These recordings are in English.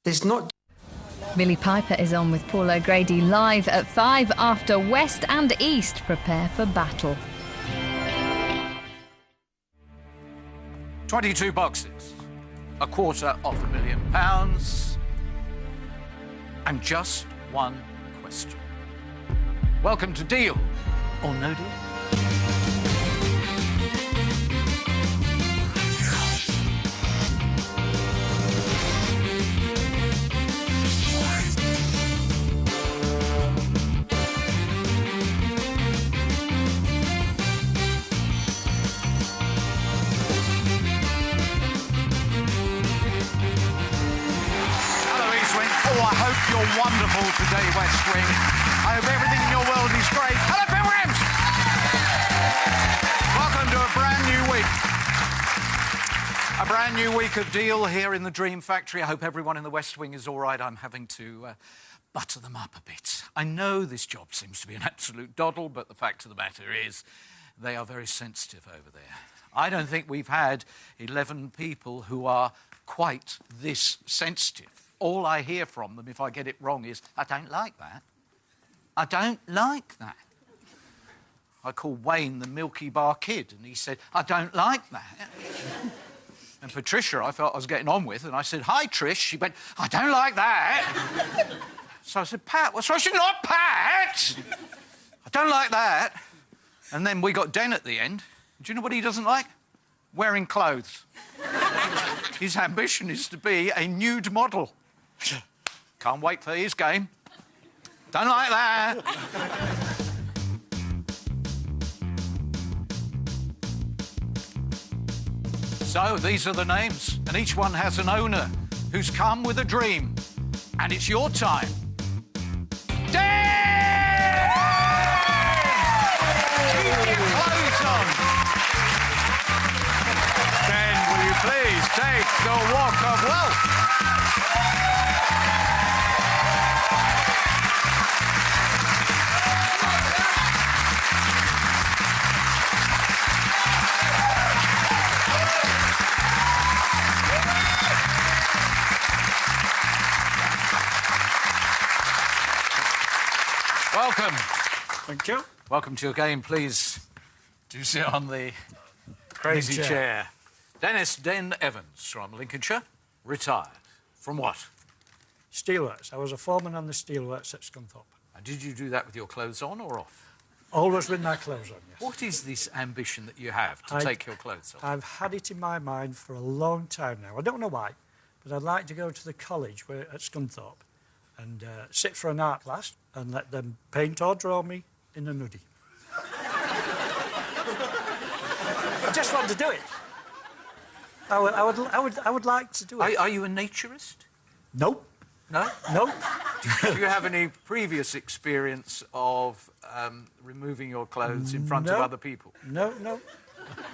There's not... Billy Piper is on with Paul O'Grady live at 5 after West and East prepare for battle. 22 boxes, £250,000, and just one question. Welcome to Deal or No Deal. You're wonderful today, West Wing. I hope everything in your world is great. Hello, Bill Williams! Welcome to a brand new week of Deal here in the Dream Factory. I hope everyone in the West Wing is all right. I'm having to butter them up a bit. I know this job seems to be an absolute doddle, but the fact of the matter is they are very sensitive over there. I don't think we've had 11 people who are quite this sensitive. All I hear from them, if I get it wrong, is, I don't like that. I don't like that. I called Wayne the Milky Bar Kid, and he said, I don't like that. And Patricia, I felt I was getting on with, and I said, hi, Trish. She went, I don't like that. So I said, Pat, what's wrong? She said, not Pat! I don't like that. And then we got Den at the end. Do you know what he doesn't like? Wearing clothes. His ambition is to be a nude model. Can't wait for his game. Don't like that. So, these are the names, and each one has an owner who's come with a dream. And it's your time. Dan! Keep your clothes on. Dan, will you please take the walk of wealth? Welcome. Thank you. Welcome to your game. Please do sit on the crazy chair. Dennis Den Evans from Lincolnshire, retired. From what? Steelworks. I was a foreman on the steelworks at Scunthorpe. And did you do that with your clothes on or off? Always with my clothes on, yes. What is this ambition that you have to take your clothes off? I've had it in my mind for a long time now. I don't know why, but I'd like to go to the college at Scunthorpe and sit for an art class and let them paint or draw me in a nudie. I just want to do it. I would like to do it. Are you a naturist? Nope. No? Nope. Do you have any previous experience of removing your clothes in front of other people? No.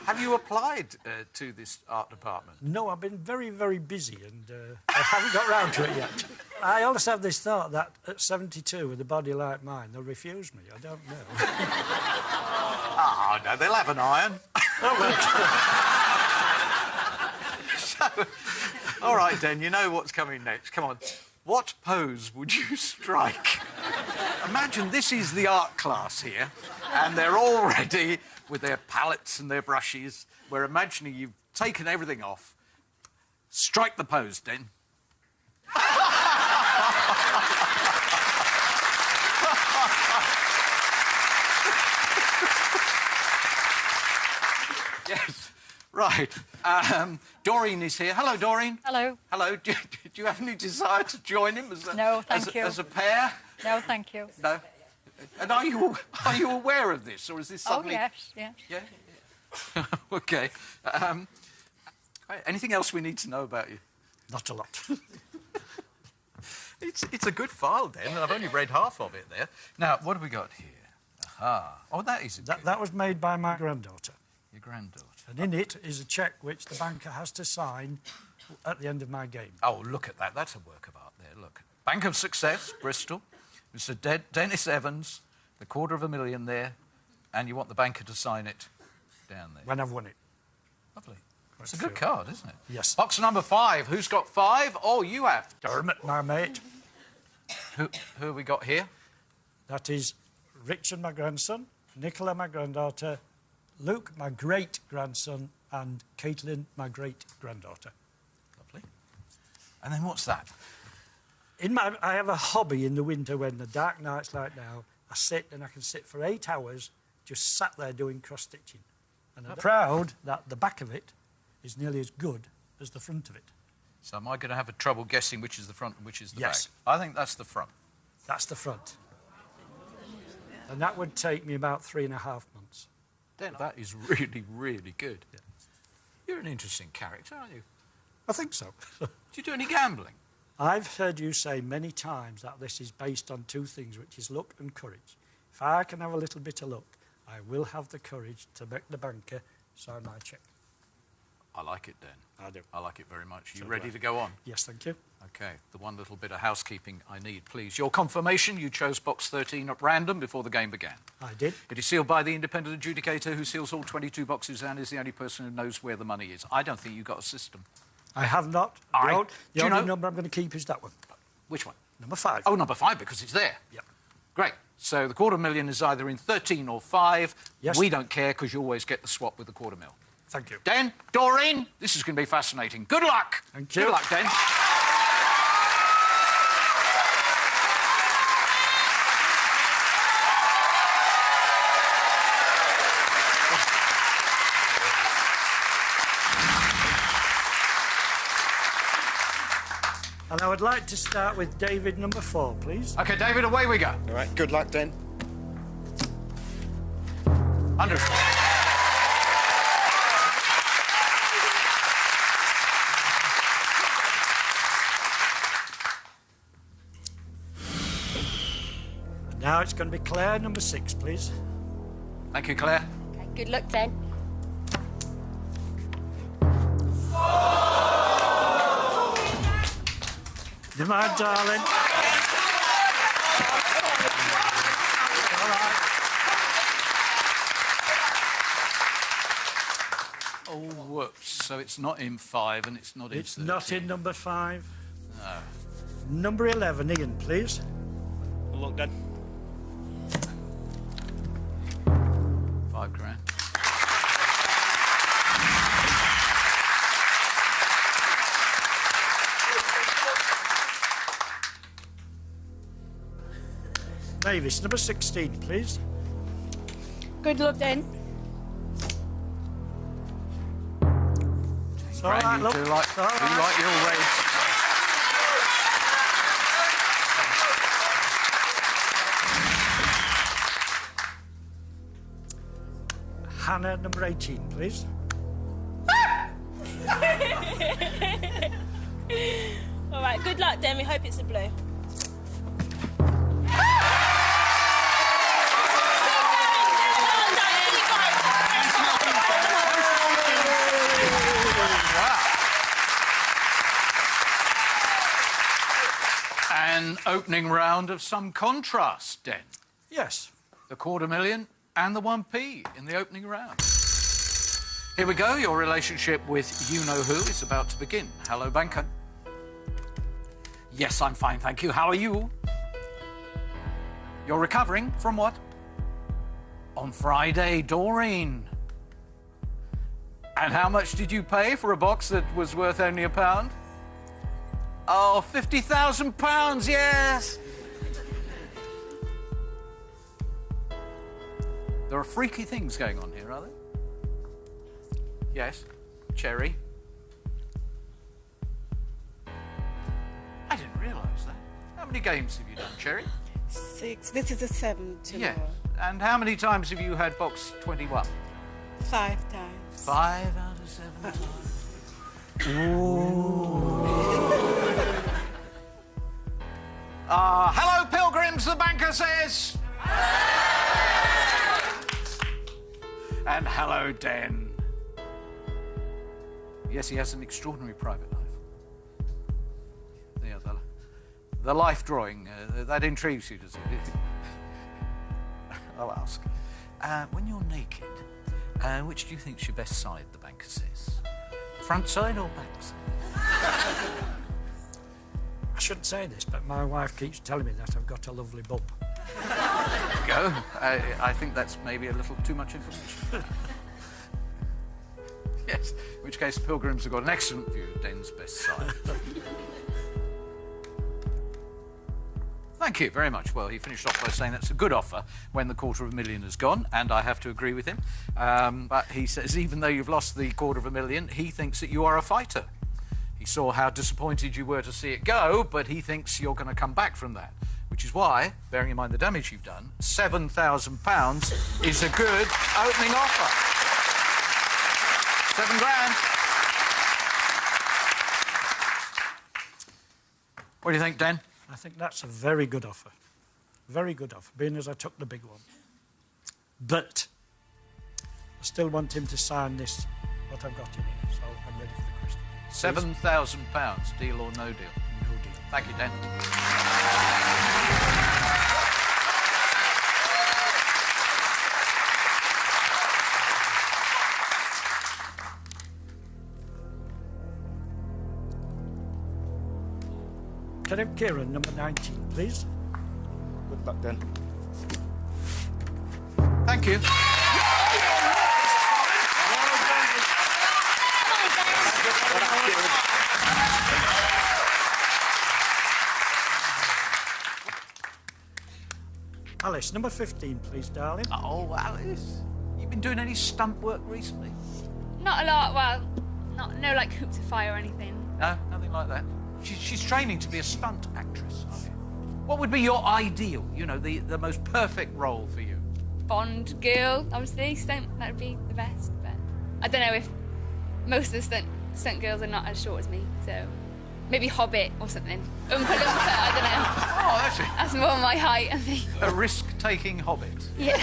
Have you applied to this art department? No, I've been very, very busy and I haven't got round to it yet. I always have this thought that at 72, with a body like mine, they'll refuse me. I don't know. Oh, no, they'll have an iron. So, all right, Den, you know what's coming next. Come on. What pose would you strike? Imagine this is the art class here, and they're all ready with their palettes and their brushes. We're imagining you've taken everything off. Strike the pose, Den. Yes, right. Doreen is here. Hello, Doreen. Hello. Hello. Do you have any desire to join him as a, No, thank you. As a pair? No, thank you. No. And are you aware of this, or is this suddenly? Oh yes, yeah. Yeah. Okay. Anything else we need to know about you? Not a lot. It's a good file, Dan, and I've only read half of it there. Now, what have we got here? Aha. Oh, that is that was made by my granddaughter. Your granddaughter. And in it is a cheque which the banker has to sign at the end of my game. Oh, look at that. That's a work of art there. Look. Bank of Success, Bristol. Mr. Dennis Evans, the $250,000 there, and you want the banker to sign it down there. When I've won it. Lovely. It's a good card, isn't it? Yes. Box number 5. Who's got 5? Oh, you have. Dermot, my mate. Who have we got here? That is Richard, my grandson, Nicola, my granddaughter, Luke, my great-grandson, and Caitlin, my great-granddaughter. Lovely. And then what's that? I have a hobby in the winter when the dark nights like now, I sit and I can sit for 8 hours just sat there doing cross-stitching. And I'm proud that the back of it is nearly as good as the front of it. So am I going to have a trouble guessing which is the front and which is the Yes. back? I think that's the front. That's the front. And that would take me about 3.5 months. Then that is really, really good. Yeah. You're an interesting character, aren't you? I think so. Do you do any gambling? I've heard you say many times that this is based on 2 things, which is luck and courage. If I can have a little bit of luck, I will have the courage to make the banker sign my cheque. I like it, Dan. I do. I like it very much. You So ready do I. to go on? Yes, thank you. OK, the one little bit of housekeeping I need, please. Your confirmation, you chose box 13 at random before the game began. I did. It is sealed by the independent adjudicator who seals all 22 boxes and is the only person who knows where the money is. I don't think you've got a system. I have not. All right. The Do you only know- number I'm going to keep is that one. Which one? Number 5. Oh, number 5, because it's there. Yep. Great. So the $250,000 is either in 13 or 5. Yes. We don't care because you always get the swap with the $250,000. Thank you. Dan, Doreen, this is going to be fascinating. Good luck. Thank you. Good luck, Dan. And I would like to start with David, number 4, please. OK, David, away we go. All right, good luck, Dan. 100. And now it's going to be Claire, number 6, please. Thank you, Claire. Okay, good luck then. Never mind, darling. All right. Oh, whoops. So it's not in 5 and it's not in It's 13. not in number 5. No. Number 11, Ian, please. Good luck, Dan. £5,000. Mavis, number 16, please. Good luck then. It's all right, You look. do like, It's all do you right. like your reds? Hannah, number 18, please. All right, good luck then. We hope it's a blue. An opening round of some contrast, Den. Yes. The $250,000 and the 1p in the opening round. Here we go. Your relationship with you-know-who is about to begin. Hello, banker. Yes, I'm fine, thank you. How are you? You're recovering from what? On Friday, Doreen. And how much did you pay for a box that was worth only £1? Oh, £50,000, yes! There are freaky things going on here, are there? Yes. Cherry. I didn't realise that. How many games have you done, Cherry? 6. This is a 7 tomorrow. Yes. And how many times have you had box 21? 5 times. 5 out of 7 times. Hello, pilgrims, the banker says. And hello, Den. Yes, he has an extraordinary private life. Yeah, the life drawing, that intrigues you, does it? I'll ask. When you're naked, which do you think's your best side, the banker says? Front side or back side? I shouldn't say this, but my wife keeps telling me that I've got a lovely bump. There you go. I think that's maybe a little too much information. Yes, in which case the pilgrims have got an excellent view of Den's best side. Thank you very much. Well, he finished off by saying that's a good offer when the $250,000 has gone, and I have to agree with him. But he says even though you've lost the $250,000, he thinks that you are a fighter. He saw how disappointed you were to see it go, but he thinks you're going to come back from that. Which is why, bearing in mind the damage you've done, £7,000 is a good opening offer. £7,000. What do you think, Den? I think that's a very good offer. Very good offer, being as I took the big one. But I still want him to sign this, what I've got in here, so I'm ready for the question. £7,000, deal or no deal? No deal. Thank you, Den. Can I have Kieran, number 19, please? Good luck, Den. Thank you. Alice, number 15, please, darling. Oh, Alice. You been doing any stunt work recently? Not a lot, well, no like hoops of fire or anything. No, nothing like that. She's training to be a stunt actress, aren't you? What would be your ideal, you know, the most perfect role for you? Bond girl, obviously, stunt, that would be the best, but I don't know if most of the stunt girls are not as short as me, so maybe Hobbit or something. Oompa Loompa, I don't know. Oh, that's it. That's more my height, I think. A risk-taking hobbit. Yeah.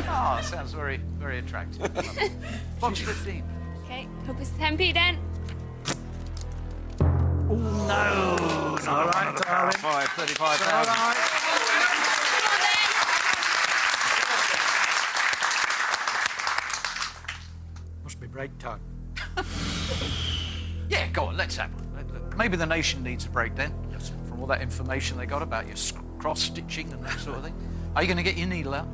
Oh, sounds very, very attractive. Box 15. Okay, hope it's 10p then. Oh, no. It's all right, darling. 35,000. All right. Must be break time. Yeah, go on, let's have one. Maybe the nation needs a break then, from all that information they got about your cross-stitching and that sort of thing. Are you going to get your needle out?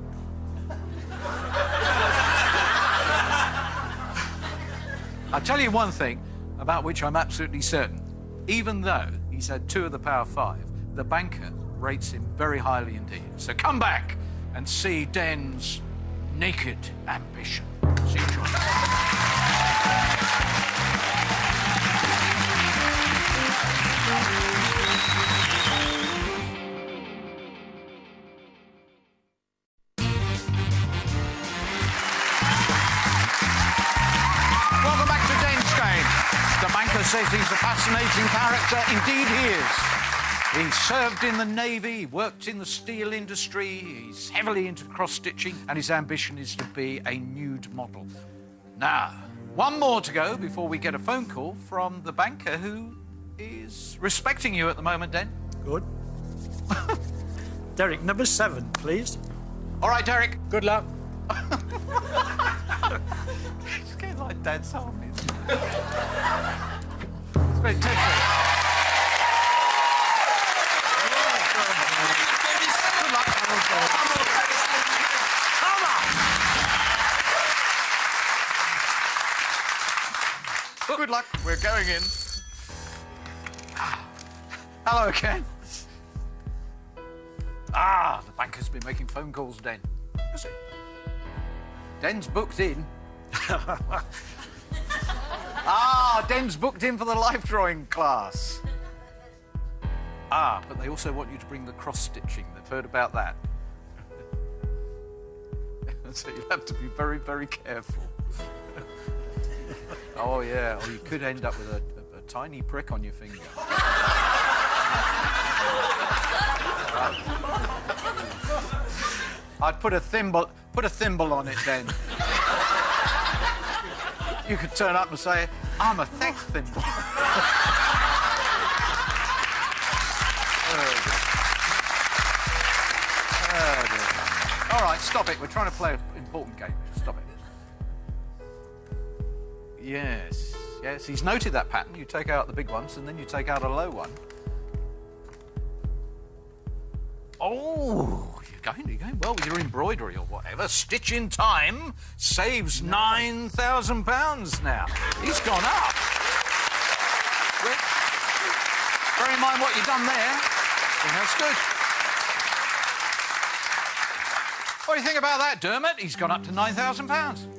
I'll tell you one thing about which I'm absolutely certain. Even though he's had 2 of the Power 5, the banker rates him very highly indeed. So come back and see Den's naked ambition. See you shortly. Welcome back to Den's game. The banker says he's a fascinating character. Indeed he is. He served in the Navy, worked in the steel industry, he's heavily into cross-stitching, and his ambition is to be a nude model. Now, one more to go before we get a phone call from the banker who is respecting you at the moment, Den. Good. Derek, number 7, please. All right, Derek. Good luck. It's getting like Dad's army. It's very tempting. Good luck. Come on. Good luck. We're going in. Hello, Ken. The banker's been making phone calls, Den. Has he? Den's booked in. Den's booked in for the life drawing class. But they also want you to bring the cross-stitching. They've heard about that. So you'll have to be very, very careful. Oh, yeah. Or you could end up with a tiny prick on your finger. I'd put a thimble on it then. You could turn up and say, I'm a sex thimble. All right, stop it. We're trying to play an important game. Stop it. Yes. Yes, he's noted that pattern. You take out the big ones and then you take out a low one. Oh, you're going well with your embroidery or whatever. Stitch in time saves £9,000 now. He's gone up. Bear in mind what you've done there. I think that's good. What do you think about that, Dermot? He's gone up to £9,000.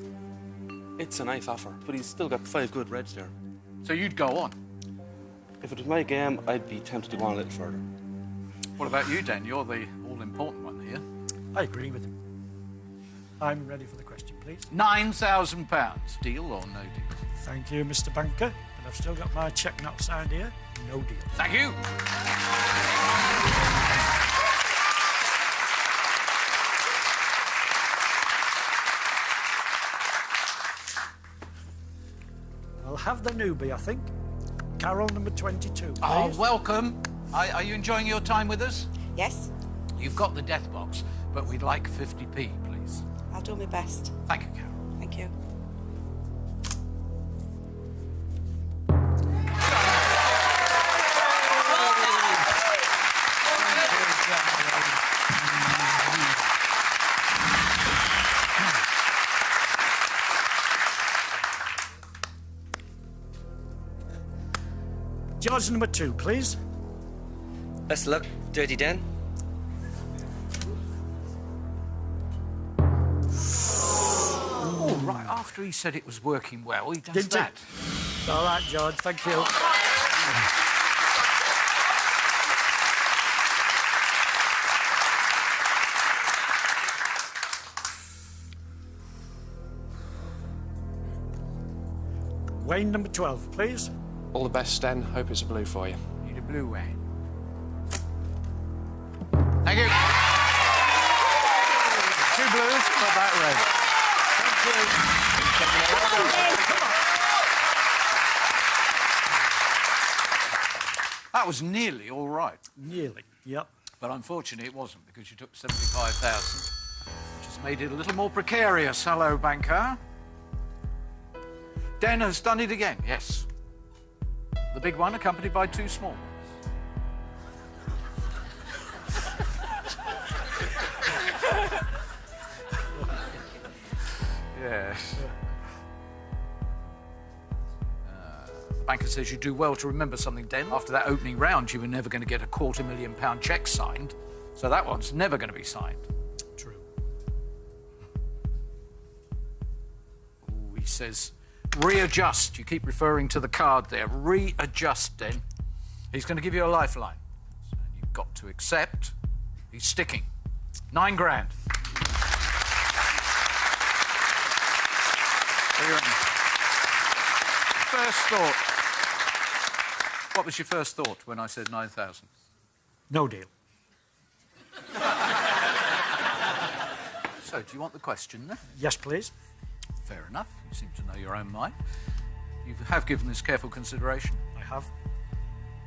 It's a nice offer, but he's still got 5 good reds there. So you'd go on. If it was my game, I'd be tempted to go on a little further. What about you, Dan? You're the all-important one here. I agree with him. I'm ready for the question, please. £9,000. Deal or no deal? Thank you, Mr. Banker. But I've still got my cheque not signed here. No deal. Thank you. I'll have the newbie, I think. Carol number 22, please. Oh, welcome. Are you enjoying your time with us? Yes, You've got the death box, but we'd like 50p, please. I'll do my best. Thank you, Carol. Thank you. George number 2, please. Best of luck, Dirty Dan. Oh, right after he said it was working well, he does Didn't that. It's all right, George. Thank you. Wayne number 12, please. All the best, Stan. Hope it's a blue for you. Need a blue Wayne. Thank you. 2 blues, not that red. That was nearly all right. Nearly, yep. But unfortunately it wasn't, because you took 75,000, which has made it a little more precarious. Hello, banker. Den has done it again, yes. The big one accompanied by 2 small ones. Yes. The banker says you do well to remember something, Den. After that opening round, you were never going to get a £250,000 cheque signed, so that one's never going to be signed. True. Ooh, he says, readjust. You keep referring to the card there. Readjust, Den. He's going to give you a lifeline. And you've got to accept. He's sticking. £9,000. First thought. What was your first thought when I said 9,000? No deal. So, do you want the question then? Yes, please. Fair enough. You seem to know your own mind. You have given this careful consideration. I have.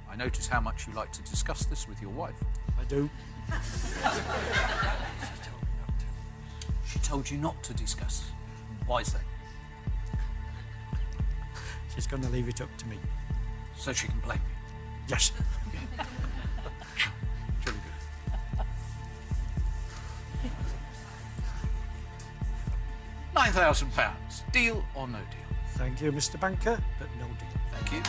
I notice how much you like to discuss this with your wife. I do. She told you not to discuss. Why is that? She's going to leave it up to me. So she can blame you. Yes. Yeah. It's really good. £9,000. Deal or no deal? Thank you, Mr. Banker, but no deal. Thank you.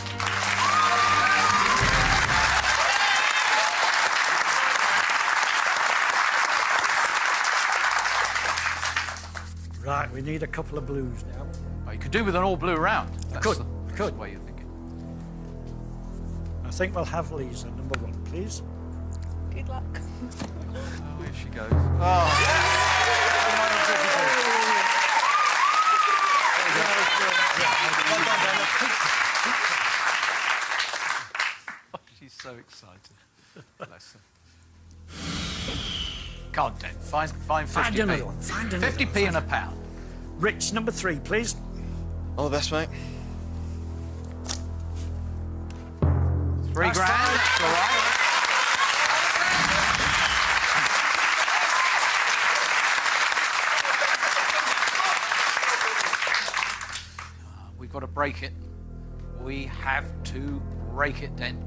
Right, we need a couple of blues now. Well, you could do with an all-blue round. That's could, the could. way you're thinking. I think we'll have Lisa, number 1, please. Good luck. Oh, here she goes. Oh, she's so excited. Bless her. God damn. Find 50p. Find another one. Find another 50p and a pound. Rich, number 3, please. All the best, mate. £3,000. That's all right. We've got to break it. have to break it, Den.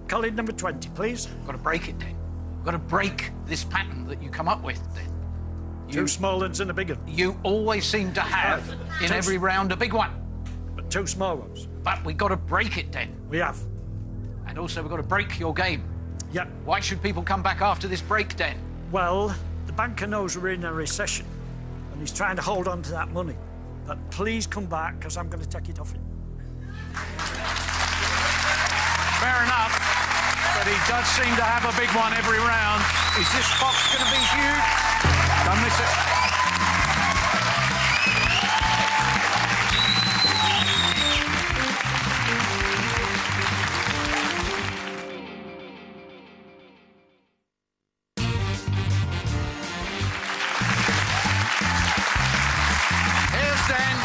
Colin, number 20, please. Got to break it, Den. Got to break this pattern that you come up with, Den. Two small ones and a big one. You always seem to have, in every round, a big one. But two small ones. But we got to break it, Den. We have. And also, we've got to break your game. Yep. Why should people come back after this break, Den? Well, the banker knows we're in a recession, and he's trying to hold on to that money. But please come back, because I'm going to take it off him. Fair enough. But he does seem to have a big one every round. Is this box going to be huge? Don't miss it. Here's Den.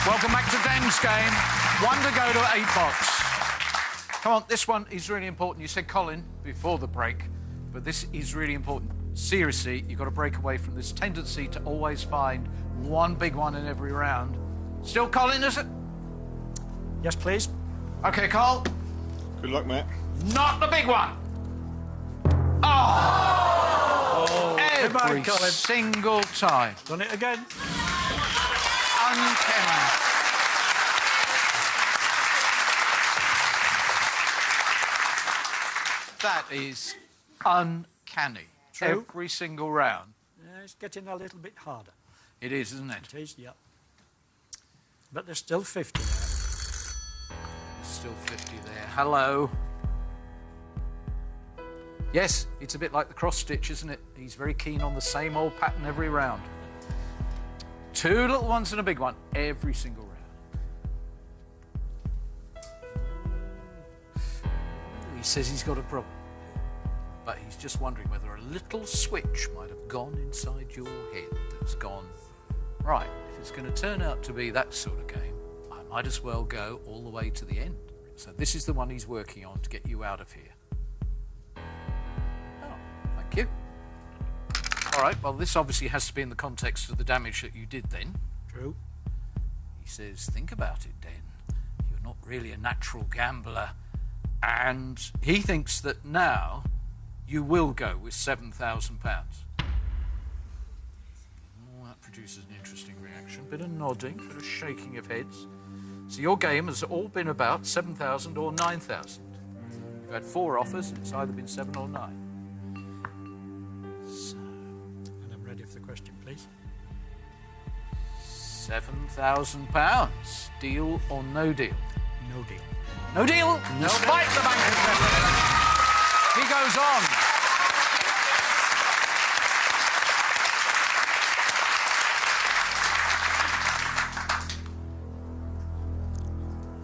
Welcome back to Den's game. 1 to go to 8 box. Come on, this one is really important. You said Colin before the break, but this is really important. Seriously, you've got to break away from this tendency to always find one big one in every round. Still Colin, is it? Yes, please. OK, Cole. Good luck, mate. Not the big one. Oh! Every Colin. single time. Done it again. Uncanny. That is uncanny. True. Every single round. Yeah, it's getting a little bit harder. It is, isn't it? It is, yeah. But there's still 50 there. Still 50 there. Hello. Yes, it's a bit like the cross stitch, isn't it? He's very keen on the same old pattern every round. 2 little ones and a big one every single round. He says he's got a problem. But he's just wondering whether a little switch might have gone inside your head that's gone, right, if it's going to turn out to be that sort of game, I might as well go all the way to the end. So this is the one he's working on to get you out of here. Oh, thank you. All right, well, this obviously has to be in the context of the damage that you did then. True. He says, think about it, Den. You're not really a natural gambler. And he thinks that now you will go with £7,000. Oh, that produces an interesting reaction. Bit of nodding, bit of shaking of heads. So your game has all been about 7,000 or 9,000. You've had 4 offers, and it's either been 7 or 9. So, And I'm ready for the question, please. £7,000. Deal or no deal? No deal. No deal, despite the banker's effort. He goes on.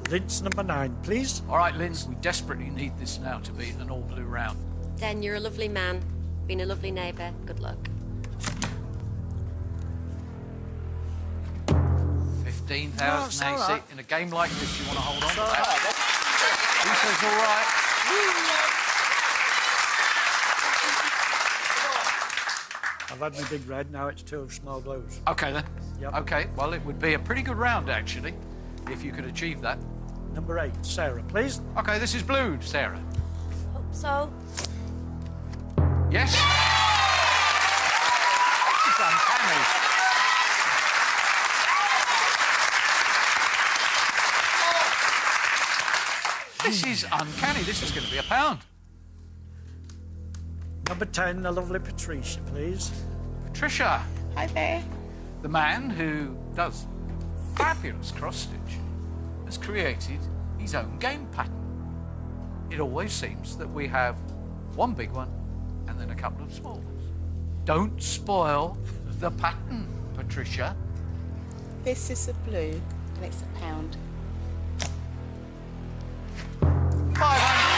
Linz number 9, please. All right, Linz, we desperately need this now to be an all-blue round. Den, you're a lovely man. Been a lovely neighbour. Good luck. 15,000 all AC. right. In a game like this, you want to hold on to that. He says, all right. I've had my big red, now it's 2 small blues. OK, then. Yep. OK, well, it would be a pretty good round, actually, if you could achieve that. Number 8, Sarah, please. OK, this is blue, Sarah. Hope so. Yes? This is uncanny. This is uncanny. This is going to be £1. Number 10, the lovely Patricia, please. Patricia. Hi there. The man who does fabulous cross-stitch has created his own game pattern. It always seems that we have one big one and then a couple of small ones. Don't spoil the pattern, Patricia. This is a blue, and it's £1. 500.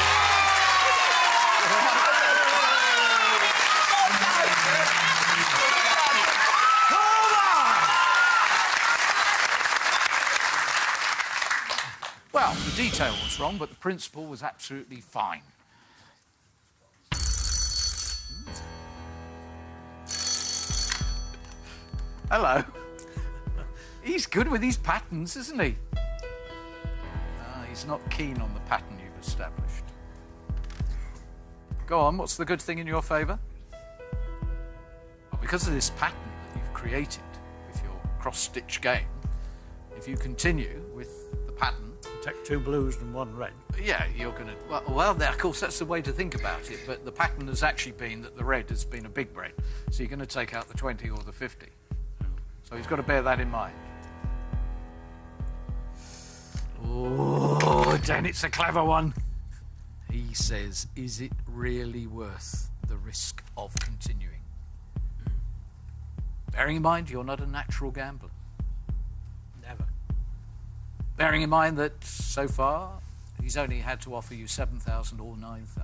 Well, the detail was wrong, but the principle was absolutely fine. Hello. He's good with his patterns, isn't he? He's not keen on the pattern you've established. Go on, what's the good thing in your favour? Well, because of this pattern that you've created with your cross-stitch game, if you continue with the pattern... Take 2 blues and 1 red. Yeah, you're going to... Well, of course, that's the way to think about it, but the pattern has actually been that the red has been a big red, so you're going to take out the 20 or the 50. So he's got to bear that in mind. Oh, Dan, it's a clever one. He says, is it really worth the risk of continuing? Bearing in mind, you're not a natural gambler. Never. Bearing in mind that, so far, he's only had to offer you 7,000 or 9,000.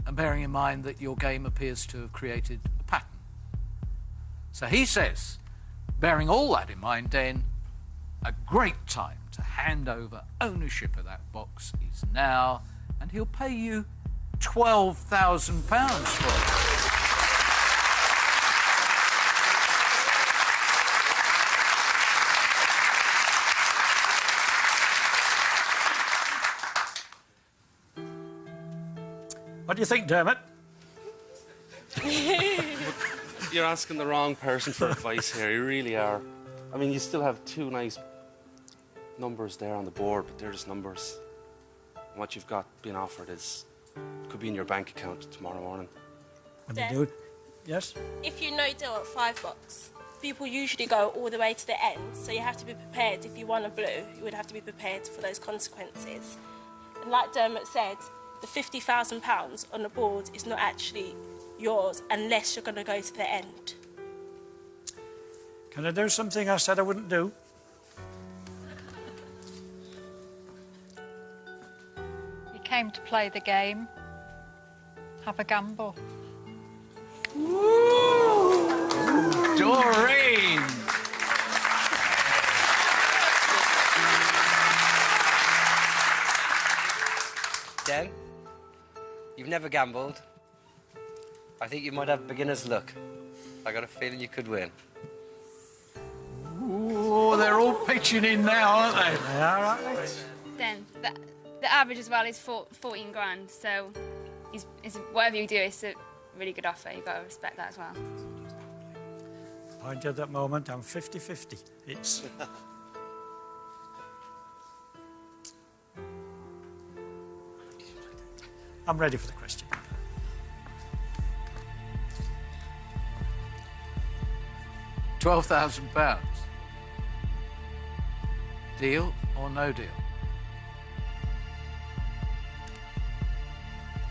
And bearing in mind that your game appears to have created a pattern. So he says, bearing all that in mind, then, a great time to hand over ownership of that box is now, and he'll pay you £12,000 for it. What do you think, Dermot? You're asking the wrong person for advice here. You really are. I mean, you still have 2 nice numbers there on the board, but they're just numbers. And what you've got being offered could be in your bank account tomorrow morning. When you do it? Yes? If you no deal at 5 bucks, people usually go all the way to the end, so you have to be prepared. If you won a blue, you would have to be prepared for those consequences. And like Dermot said, the £50,000 on the board is not actually yours unless you're going to go to the end. Can I do something I said I wouldn't do? You came to play the game. Have a gamble. Doreen! Den, you've never gambled. I think you might have beginner's luck. I got a feeling you could win. Oh, they're all pitching in now, aren't they? They are, aren't they? Then the average as well is 14 grand. So whatever you do, it's a really good offer. You've got to respect that as well. Point at that moment, I'm 50-50. It's... I'm ready for the question. £12,000. Deal or no deal?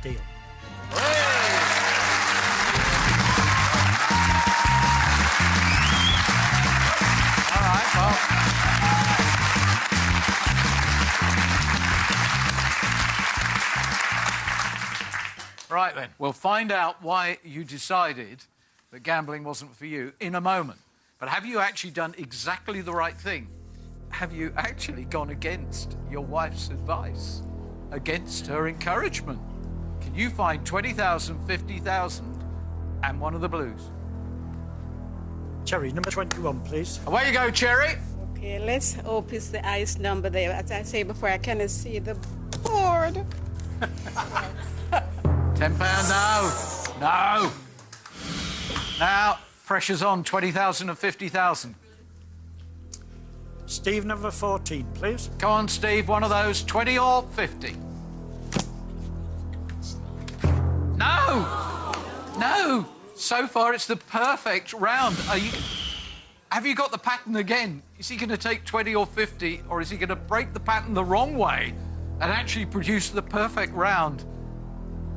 Deal. All right, well. Right then, we'll find out why you decided that gambling wasn't for you in a moment. But have you actually done exactly the right thing? Have you actually gone against your wife's advice? Against her encouragement? Can you find 20,000, 50,000 and one of the blues? Cherry, number 21, please. Away you go, Cherry. Okay, let's hope it's the highest number there. As I say before, I cannot see the board. £10 now. No. Now, pressure's on. 20,000 and 50,000. Steve, number 14, please. Come on, Steve, one of those. 20 or 50. No! No! So far, it's the perfect round. Have you got the pattern again? Is he going to take 20 or 50, or is he going to break the pattern the wrong way and actually produce the perfect round?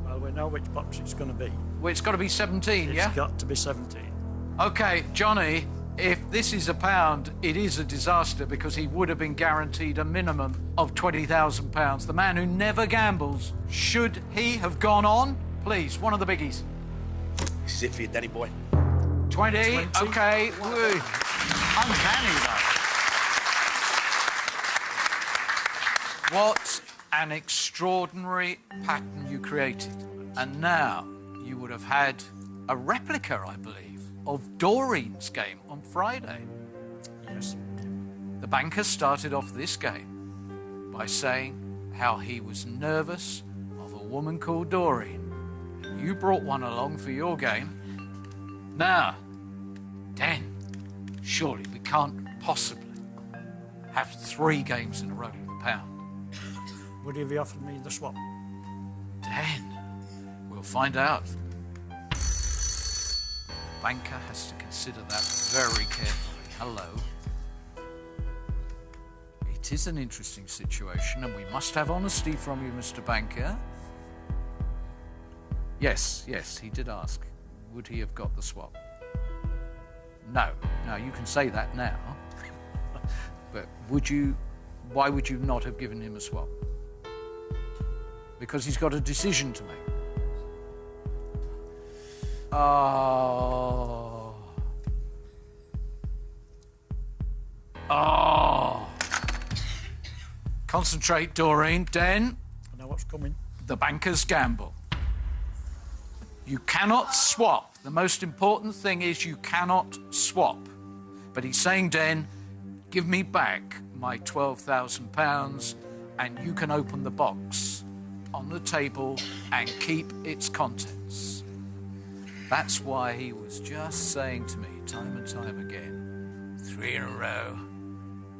Well, we know which box it's going to be. Well, it's got to be 17, yeah? It's got to be 17. OK, Johnny, if this is £1, it is a disaster because he would have been guaranteed a minimum of £20,000. The man who never gambles, should he have gone on? Please, one of the biggies. This is it for you, Danny boy. 20? OK. Woo. Uncanny, though. What an extraordinary pattern you created. And now you would have had a replica, I believe, of Doreen's game on Friday. Yes. The banker started off this game by saying how he was nervous of a woman called Doreen. And you brought one along for your game. Now, Dan, surely we can't possibly have 3 games in a row with a pound. Would he have offered me the swap? Dan, we'll find out. Banker has to consider that very carefully. Hello. It is an interesting situation, and we must have honesty from you, Mr. Banker. Yes, he did ask. Would he have got the swap? No. Now, you can say that now. But why would you not have given him a swap? Because he's got a decision to make. Oh. Concentrate, Doreen. Den. I know what's coming. The banker's gamble. You cannot swap. The most important thing is you cannot swap. But he's saying, Den, give me back my £12,000 and you can open the box on the table and keep its contents. That's why he was just saying to me time and time again, 3 in a row.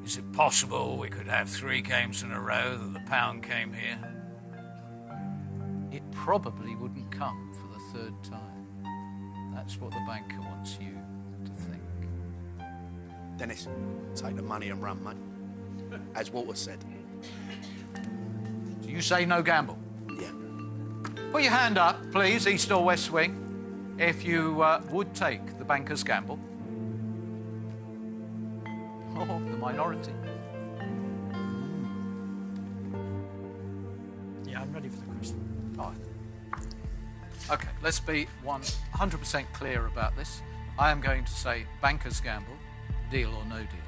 Is it possible we could have 3 games in a row that the pound came here? It probably wouldn't come for the 3rd time. That's what the banker wants you to think. Dennis, take the money and run, mate. As Walter said. Do you say no gamble? Yeah. Put your hand up, please, East or West Wing, if you would take the banker's gamble. Oh, the minority. Yeah, I'm ready for the question. Right. OK, let's be 100% clear about this. I am going to say banker's gamble, deal or no deal.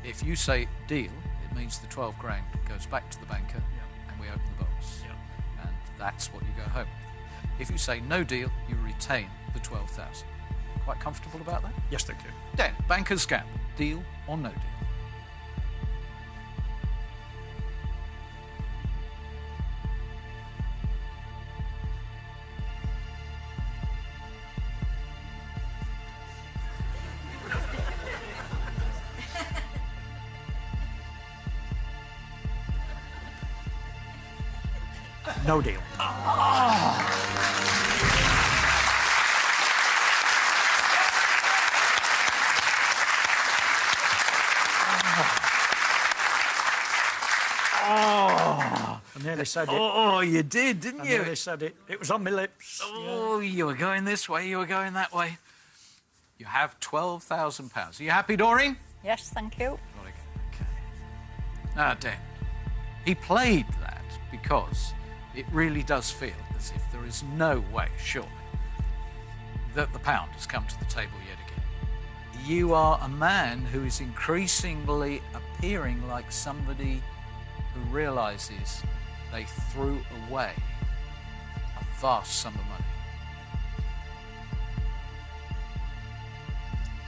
If you say deal, it means the 12 grand goes back to the banker and we open the box. And that's what you go home with. If you say no deal, you retain the 12,000. Quite comfortable about that? Yes, thank you. Then, banker's gamble, deal or no deal? No deal. I nearly said it. Oh, you did, didn't I you? nearly said it. It was on my lips. Oh, you were going this way, you were going that way. You have £12,000. Are you happy, Doreen? Yes, thank you. Jolly good, OK. Now, Dan, he played that because it really does feel as if there is no way, surely, that the pound has come to the table yet again. You are a man who is increasingly appearing like somebody who realises they threw away a vast sum of money.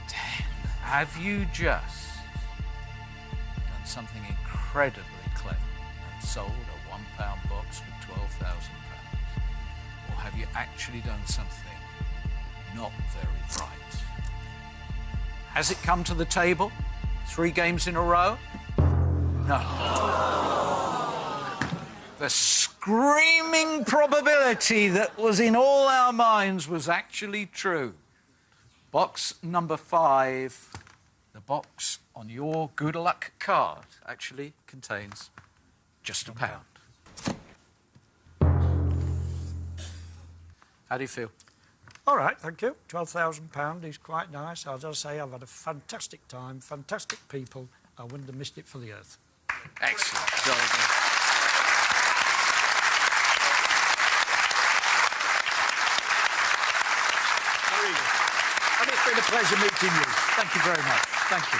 Dan, have you just done something incredibly clever and sold a £1 box for £12,000? Or have you actually done something not very bright? Has it come to the table? 3 games in a row? No. The screaming probability that was in all our minds was actually true. Box number 5, the box on your good luck card, actually contains just £1. How do you feel? All right, thank you. £12,000 is quite nice. As I say, I've had a fantastic time, fantastic people. I wouldn't have missed it for the earth. Excellent. Jolly good. Very good. And it's been a pleasure meeting you. Thank you very much. Thank you.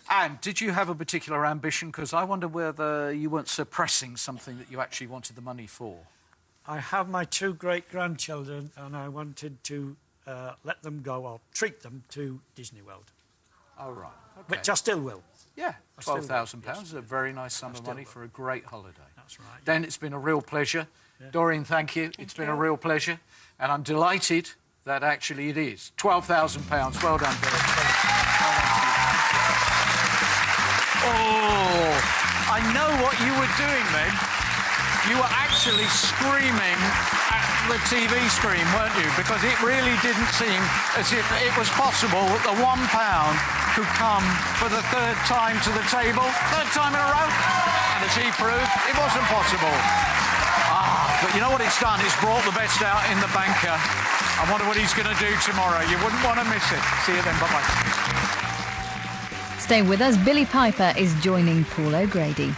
And did you have a particular ambition? Because I wonder whether you weren't suppressing something that you actually wanted the money for. I have my 2 great-grandchildren and I wanted to let them go or treat them to Disney World. Oh, right. Okay. Which I still will. Yeah, I still will. £12,000 is a very nice sum of money for a great holiday. That's right. Dan, it's been a real pleasure. Yeah. Doreen, thank you. It's been a real pleasure. And I'm delighted that actually it is. £12,000. Well done, Doreen. Oh, I know what you were doing then. You were actually screaming at the TV screen, weren't you? Because it really didn't seem as if it was possible that the £1 could come for the third time to the table. Third time in a row. And as he proved, it wasn't possible. But you know what it's done? It's brought the best out in the banker. I wonder what he's going to do tomorrow. You wouldn't want to miss it. See you then. Bye-bye. Stay with us. Billy Piper is joining Paul O'Grady.